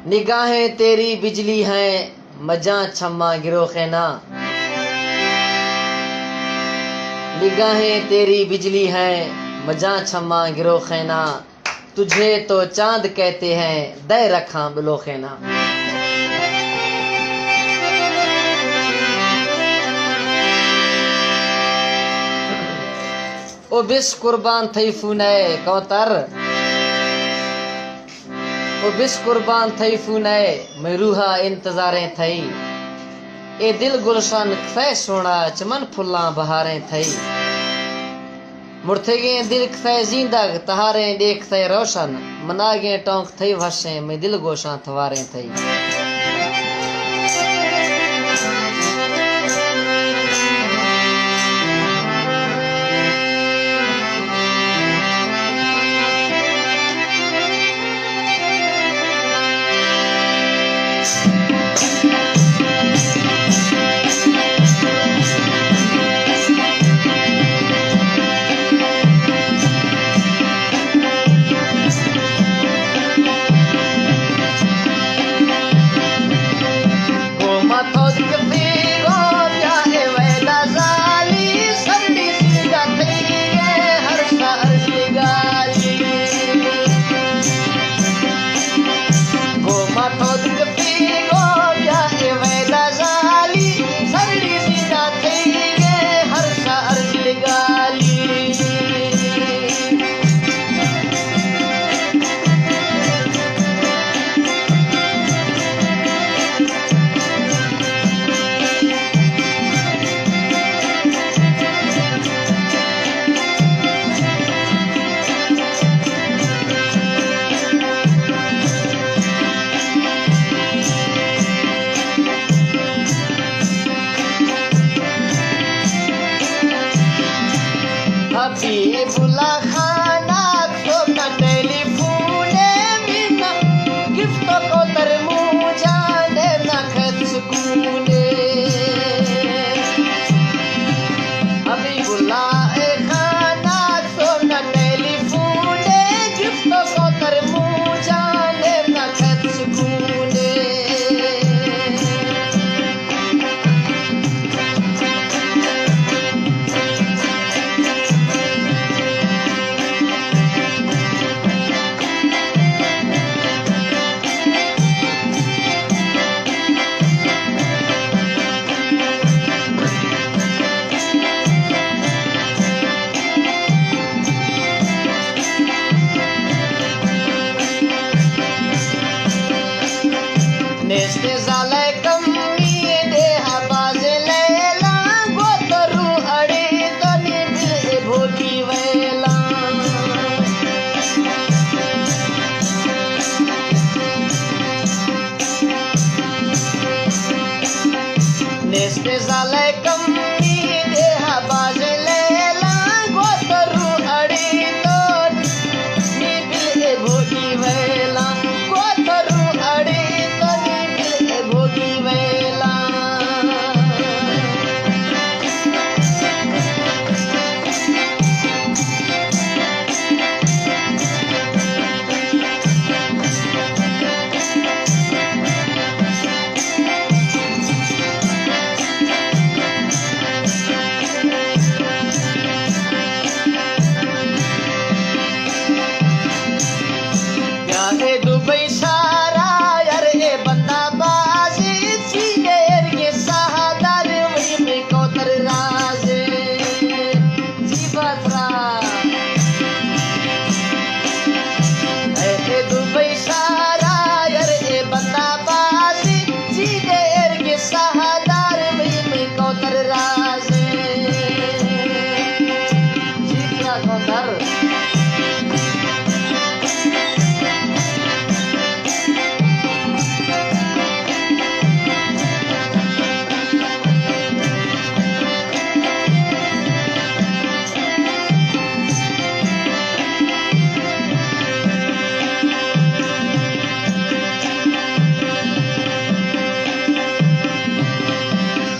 निगाहें तेरी बिजली हैं मजा छम्मा गिरो खेना। निगाहें तेरी बिजली हैं मजा छम्मा गिरो खेना। तुझे तो चांद कहते हैं दे रखा बिलो खेना। ओ बिस कुर्बान थई फूने कौतर। ओ बिस कुर्बान थई फूने मैं रूहा इंतजारें थई। ए दिल गुलशन खै सोना चमन फुल्ला बहारें थई। मुर्थे दिल खै जिंदग तहारे देख थे रोशन। मनागे टोंक थई वशे मैं दिल गोशा थवारें थई।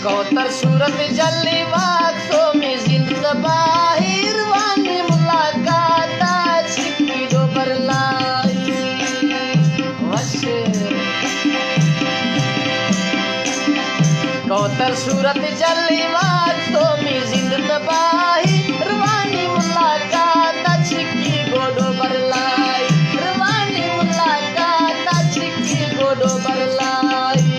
कौतर सूरत जल्ली वाक्सों में जिंद बाहिर वानी मुलाकात छिपी दो बरलाई वश तर सूरत जली वाट तो मी जिंद तबाही रवानी मुलाकात छिकी गोडो बरलाई रवानी मुलाकात छिकी गोडो बरलाई